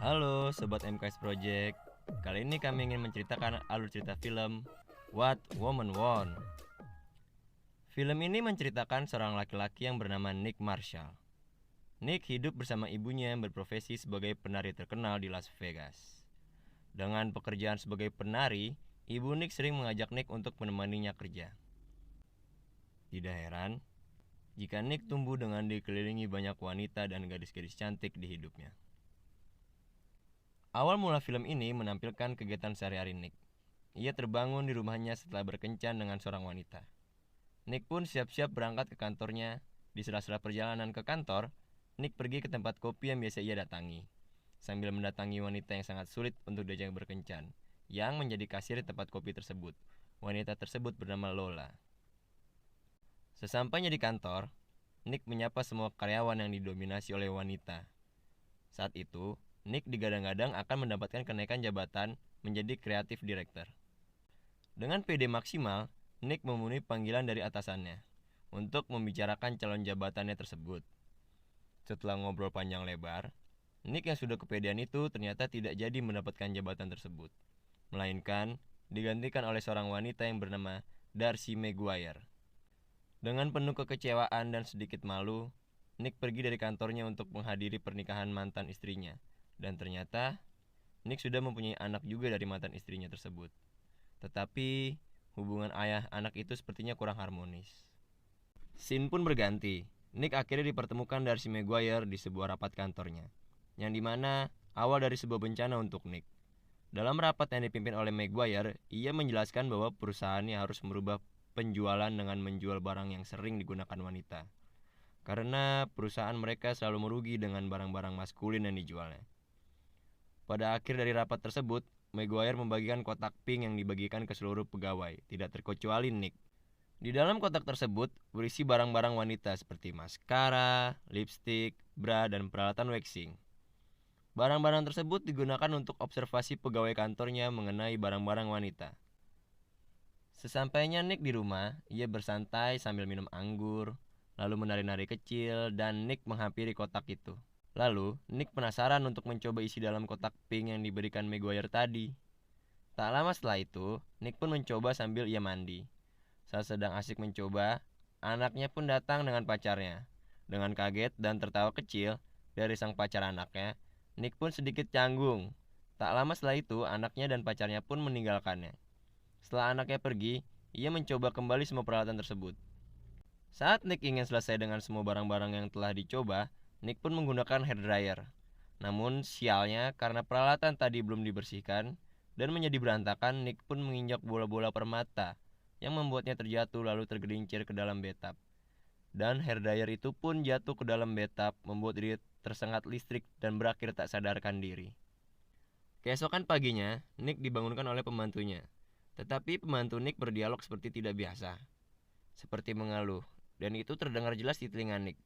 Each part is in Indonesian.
Halo Sobat MKS Project. Kali ini kami ingin menceritakan alur cerita film What Woman Want. Film ini menceritakan seorang laki-laki yang bernama Nick Marshall. Nick hidup bersama ibunya yang berprofesi sebagai penari terkenal di Las Vegas. Dengan pekerjaan sebagai penari, ibu Nick sering mengajak Nick untuk menemaninya kerja. Tidak heran jika Nick tumbuh dengan dikelilingi banyak wanita dan gadis-gadis cantik di hidupnya. Awal mula film ini menampilkan kegiatan sehari-hari Nick. Ia terbangun di rumahnya setelah berkencan dengan seorang wanita. Nick pun siap-siap berangkat ke kantornya. Di sela-sela perjalanan ke kantor, Nick pergi ke tempat kopi yang biasa ia datangi, sambil mendatangi wanita yang sangat sulit untuk diajak berkencan, yang menjadi kasir di tempat kopi tersebut. Wanita tersebut bernama Lola. Sesampainya di kantor, Nick menyapa semua karyawan yang didominasi oleh wanita. Saat itu, Nick digadang-gadang akan mendapatkan kenaikan jabatan menjadi kreatif director. Dengan PD maksimal, Nick memenuhi panggilan dari atasannya untuk membicarakan calon jabatannya tersebut. Setelah ngobrol panjang lebar, Nick yang sudah kepedean itu ternyata tidak jadi mendapatkan jabatan tersebut, melainkan digantikan oleh seorang wanita yang bernama Darcy Maguire. Dengan penuh kekecewaan dan sedikit malu, Nick pergi dari kantornya untuk menghadiri pernikahan mantan istrinya. Dan ternyata, Nick sudah mempunyai anak juga dari mantan istrinya tersebut. Tetapi, hubungan ayah anak itu sepertinya kurang harmonis. Scene pun berganti. Nick akhirnya dipertemukan Darcy Maguire di sebuah rapat kantornya, yang dimana awal dari sebuah bencana untuk Nick. Dalam rapat yang dipimpin oleh Maguire, ia menjelaskan bahwa perusahaannya harus merubah penjualan dengan menjual barang yang sering digunakan wanita, karena perusahaan mereka selalu merugi dengan barang-barang maskulin yang dijualnya. Pada akhir dari rapat tersebut, Maguire membagikan kotak pink yang dibagikan ke seluruh pegawai, tidak terkecuali Nick. Di dalam kotak tersebut berisi barang-barang wanita seperti maskara, lipstik, bra, dan peralatan waxing. Barang-barang tersebut digunakan untuk observasi pegawai kantornya mengenai barang-barang wanita. Sesampainya Nick di rumah, ia bersantai sambil minum anggur, lalu menari-nari kecil, dan Nick menghampiri kotak itu. Lalu, Nick penasaran untuk mencoba isi dalam kotak pink yang diberikan Maguire tadi. Tak lama setelah itu, Nick pun mencoba sambil ia mandi. Saat sedang asik mencoba, anaknya pun datang dengan pacarnya. Dengan kaget dan tertawa kecil dari sang pacar anaknya, Nick pun sedikit canggung. Tak lama setelah itu, anaknya dan pacarnya pun meninggalkannya. Setelah anaknya pergi, ia mencoba kembali semua peralatan tersebut. Saat Nick ingin selesai dengan semua barang-barang yang telah dicoba, Nick pun menggunakan hair dryer. Namun sialnya karena peralatan tadi belum dibersihkan dan menjadi berantakan, Nick pun menginjak bola-bola permata yang membuatnya terjatuh lalu tergelincir ke dalam bathtub. Dan hair dryer itu pun jatuh ke dalam bathtub, membuat dia tersengat listrik dan berakhir tak sadarkan diri. Keesokan paginya, Nick dibangunkan oleh pembantunya. Tetapi pembantu Nick berdialog seperti tidak biasa, seperti mengeluh, dan itu terdengar jelas di telinga Nick.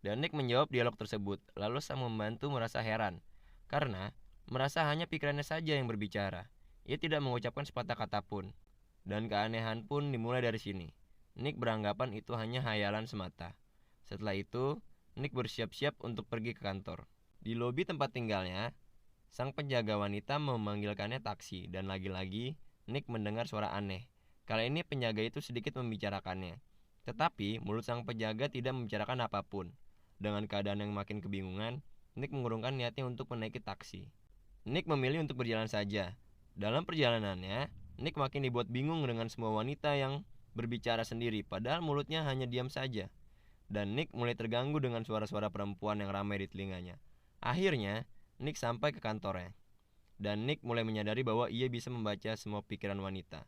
Dan Nick menjawab dialog tersebut, lalu sang membantu merasa heran, karena merasa hanya pikirannya saja yang berbicara. Ia tidak mengucapkan sepatah kata pun, dan keanehan pun dimulai dari sini. Nick beranggapan itu hanya hayalan semata. Setelah itu, Nick bersiap-siap untuk pergi ke kantor. Di lobi tempat tinggalnya, sang penjaga wanita memanggilkannya taksi, dan lagi-lagi Nick mendengar suara aneh. Kali ini penjaga itu sedikit membicarakannya, tetapi mulut sang penjaga tidak membicarakan apapun. Dengan keadaan yang makin kebingungan, Nick mengurungkan niatnya untuk menaiki taksi. Nick memilih untuk berjalan saja. Dalam perjalanannya, Nick makin dibuat bingung dengan semua wanita yang berbicara sendiri, padahal mulutnya hanya diam saja. Dan Nick mulai terganggu dengan suara-suara perempuan yang ramai di telinganya. Akhirnya, Nick sampai ke kantornya. Dan Nick mulai menyadari bahwa ia bisa membaca semua pikiran wanita.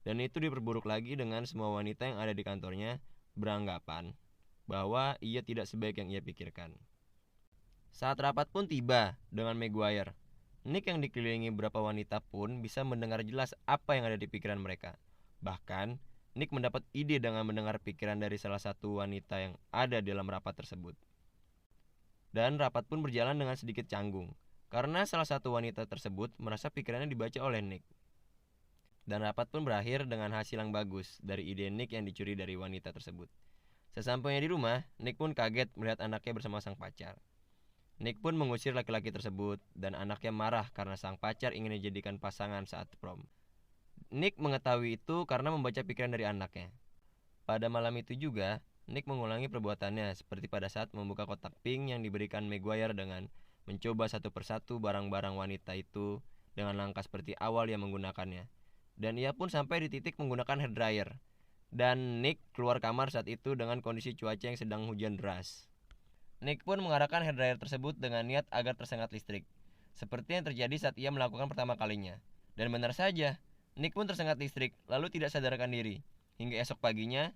Dan itu diperburuk lagi dengan semua wanita yang ada di kantornya beranggapan bahwa ia tidak sebaik yang ia pikirkan. Saat rapat pun tiba dengan Maguire. Nick yang dikelilingi beberapa wanita pun bisa mendengar jelas apa yang ada di pikiran mereka. Bahkan, Nick mendapat ide dengan mendengar pikiran dari salah satu wanita yang ada dalam rapat tersebut. Dan rapat pun berjalan dengan sedikit canggung, karena salah satu wanita tersebut merasa pikirannya dibaca oleh Nick. Dan rapat pun berakhir dengan hasil yang bagus dari ide Nick yang dicuri dari wanita tersebut. Sesampainya di rumah, Nick pun kaget melihat anaknya bersama sang pacar. Nick pun mengusir laki-laki tersebut dan anaknya marah karena sang pacar ingin dijadikan pasangan saat prom. Nick mengetahui itu karena membaca pikiran dari anaknya. Pada malam itu juga, Nick mengulangi perbuatannya seperti pada saat membuka kotak pink yang diberikan Maguire dengan mencoba satu persatu barang-barang wanita itu dengan langkah seperti awal yang menggunakannya. Dan ia pun sampai di titik menggunakan hair dryer. Dan Nick keluar kamar saat itu dengan kondisi cuaca yang sedang hujan deras. Nick pun mengarahkan hair dryer tersebut dengan niat agar tersengat listrik, seperti yang terjadi saat ia melakukan pertama kalinya. Dan benar saja, Nick pun tersengat listrik lalu tidak sadarkan diri hingga esok paginya.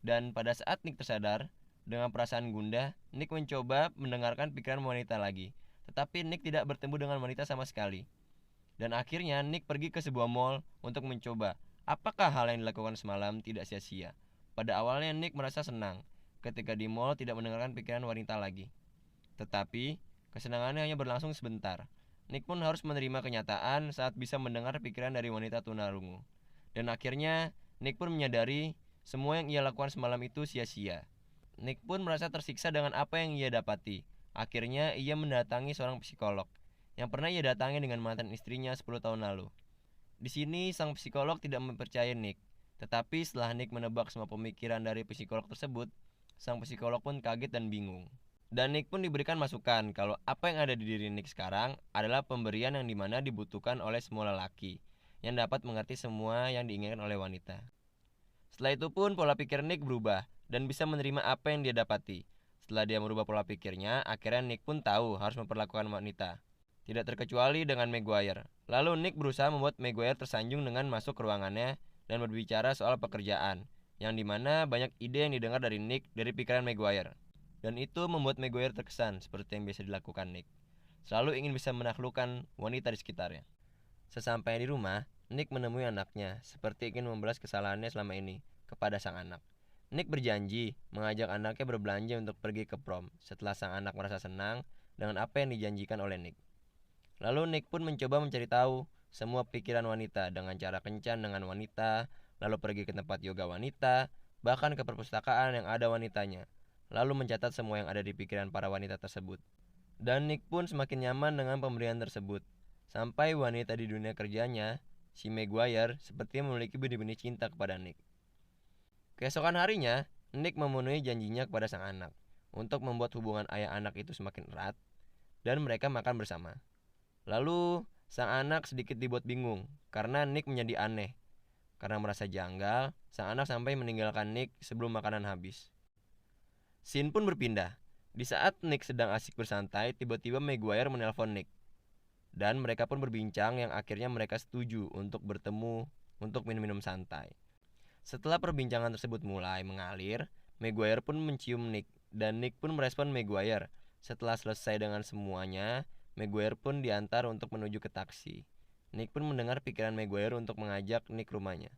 Dan pada saat Nick tersadar, dengan perasaan gundah, Nick mencoba mendengarkan pikiran wanita lagi. Tetapi Nick tidak bertemu dengan wanita sama sekali. Dan akhirnya Nick pergi ke sebuah mall untuk mencoba apakah hal yang dilakukan semalam tidak sia-sia. Pada awalnya Nick merasa senang ketika di mall tidak mendengarkan pikiran wanita lagi. Tetapi kesenangannya hanya berlangsung sebentar. Nick pun harus menerima kenyataan saat bisa mendengar pikiran dari wanita tunarungu. Dan akhirnya Nick pun menyadari semua yang ia lakukan semalam itu sia-sia. Nick pun merasa tersiksa dengan apa yang ia dapati. Akhirnya ia mendatangi seorang psikolog yang pernah ia datangi dengan mantan istrinya 10 tahun lalu. Di sini sang psikolog tidak mempercayai Nick, tetapi setelah Nick menebak semua pemikiran dari psikolog tersebut, sang psikolog pun kaget dan bingung. Dan Nick pun diberikan masukan kalau apa yang ada di diri Nick sekarang adalah pemberian yang dimana dibutuhkan oleh semua lelaki, yang dapat mengerti semua yang diinginkan oleh wanita. Setelah itu pun pola pikir Nick berubah dan bisa menerima apa yang dia dapati. Setelah dia merubah pola pikirnya, akhirnya Nick pun tahu harus memperlakukan wanita. Tidak terkecuali dengan Maguire. Lalu Nick berusaha membuat Maguire tersanjung dengan masuk ke ruangannya dan berbicara soal pekerjaan, yang dimana banyak ide yang didengar dari Nick dari pikiran Maguire. Dan itu membuat Maguire terkesan seperti yang biasa dilakukan Nick. Selalu ingin bisa menaklukkan wanita di sekitarnya. Sesampainya di rumah, Nick menemui anaknya seperti ingin membalas kesalahannya selama ini kepada sang anak. Nick berjanji mengajak anaknya berbelanja untuk pergi ke prom setelah sang anak merasa senang dengan apa yang dijanjikan oleh Nick. Lalu Nick pun mencoba mencari tahu semua pikiran wanita dengan cara kencan dengan wanita, lalu pergi ke tempat yoga wanita, bahkan ke perpustakaan yang ada wanitanya, lalu mencatat semua yang ada di pikiran para wanita tersebut. Dan Nick pun semakin nyaman dengan pemberian tersebut, sampai wanita di dunia kerjanya, si Maguire, sepertinya memiliki benih-benih cinta kepada Nick. Keesokan harinya, Nick memenuhi janjinya kepada sang anak untuk membuat hubungan ayah anak itu semakin erat, dan mereka makan bersama. Lalu, sang anak sedikit dibuat bingung karena Nick menjadi aneh. Karena merasa janggal, sang anak sampai meninggalkan Nick sebelum makanan habis. Scene pun berpindah. Di saat Nick sedang asik bersantai, tiba-tiba Maguire menelpon Nick. Dan mereka pun berbincang yang akhirnya mereka setuju untuk bertemu untuk minum-minum santai. Setelah perbincangan tersebut mulai mengalir, Maguire pun mencium Nick dan Nick pun merespon Maguire. Setelah selesai dengan semuanya, Maguire pun diantar untuk menuju ke taksi. Nick pun mendengar pikiran Maguire untuk mengajak Nick ke rumahnya.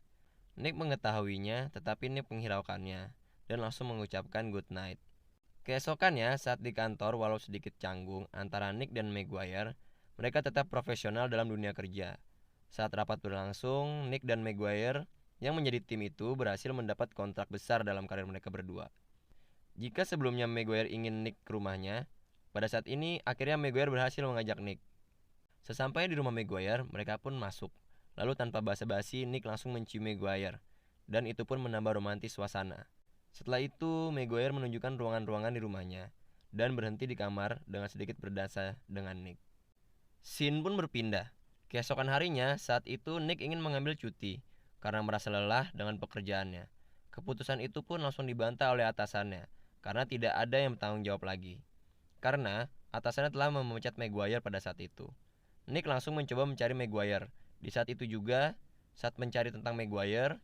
Nick mengetahuinya, tetapi Nick menghiraukannya dan langsung mengucapkan good night. Keesokannya, saat di kantor walau sedikit canggung antara Nick dan Maguire, mereka tetap profesional dalam dunia kerja. Saat rapat berlangsung, Nick dan Maguire yang menjadi tim itu berhasil mendapat kontrak besar dalam karir mereka berdua. Jika sebelumnya Maguire ingin Nick ke rumahnya, pada saat ini akhirnya Maguire berhasil mengajak Nick. Sesampainya di rumah Maguire, mereka pun masuk. Lalu tanpa basa-basi, Nick langsung mencium Maguire, dan itu pun menambah romantis suasana. Setelah itu, Maguire menunjukkan ruangan-ruangan di rumahnya, dan berhenti di kamar dengan sedikit berdasar dengan Nick. Scene pun berpindah. Keesokan harinya, saat itu Nick ingin mengambil cuti, karena merasa lelah dengan pekerjaannya. Keputusan itu pun langsung dibantah oleh atasannya, karena tidak ada yang bertanggung jawab lagi. Karena atasannya telah memecat Maguire pada saat itu. Nick langsung mencoba mencari Maguire. Di saat itu juga, saat mencari tentang Maguire,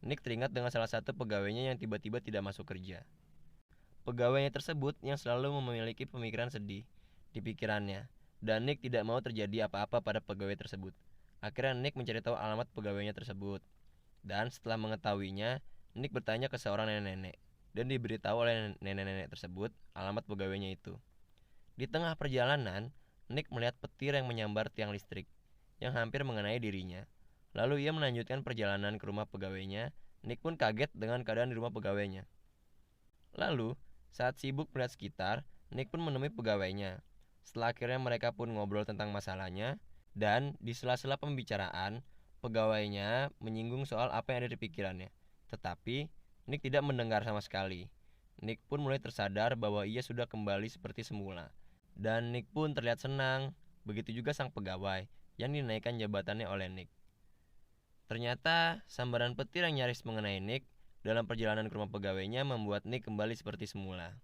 Nick teringat dengan salah satu pegawainya yang tiba-tiba tidak masuk kerja. Pegawainya tersebut yang selalu memiliki pemikiran sedih di pikirannya, dan Nick tidak mau terjadi apa-apa pada pegawai tersebut. Akhirnya Nick mencari tahu alamat pegawainya tersebut. Dan setelah mengetahuinya, Nick bertanya ke seorang nenek-nenek, dan diberitahu oleh nenek-nenek tersebut alamat pegawainya itu. Di tengah perjalanan, Nick melihat petir yang menyambar tiang listrik yang hampir mengenai dirinya. Lalu ia melanjutkan perjalanan ke rumah pegawainya. Nick pun kaget dengan keadaan di rumah pegawainya. Lalu, saat sibuk melihat sekitar, Nick pun menemui pegawainya. Setelah akhirnya mereka pun ngobrol tentang masalahnya, dan di sela-sela pembicaraan, pegawainya menyinggung soal apa yang ada di pikirannya. Tetapi, Nick tidak mendengar sama sekali. Nick pun mulai tersadar bahwa ia sudah kembali seperti semula. Dan Nick pun terlihat senang, begitu juga sang pegawai, yang dinaikkan jabatannya oleh Nick. Ternyata, sambaran petir yang nyaris mengenai Nick dalam perjalanan ke rumah pegawainya membuat Nick kembali seperti semula.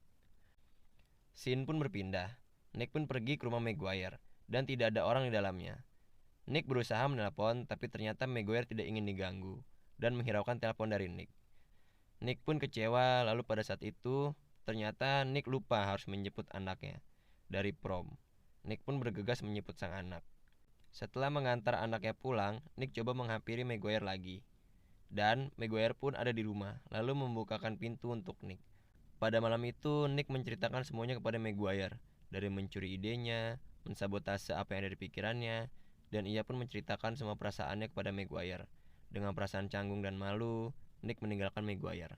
Scene pun berpindah. Nick pun pergi ke rumah Maguire, dan tidak ada orang di dalamnya. Nick berusaha menelpon, tapi ternyata Maguire tidak ingin diganggu, dan menghiraukan telepon dari Nick. Nick pun kecewa, lalu pada saat itu, ternyata Nick lupa harus menjemput anaknya dari prom. Nick pun bergegas menjemput sang anak. Setelah mengantar anaknya pulang, Nick coba menghampiri Maguire lagi. Dan Maguire pun ada di rumah, lalu membukakan pintu untuk Nick. Pada malam itu, Nick menceritakan semuanya kepada Maguire, dari mencuri idenya, mensabotase apa yang ada di pikirannya, dan ia pun menceritakan semua perasaannya kepada Maguire. Dengan perasaan canggung dan malu, Nick meninggalkan Maguire.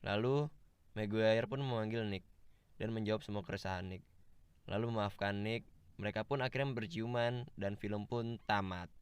Lalu, Maguire pun memanggil Nick, dan menjawab semua keresahan Nick. Lalu memaafkan Nick, mereka pun akhirnya berciuman, dan film pun tamat.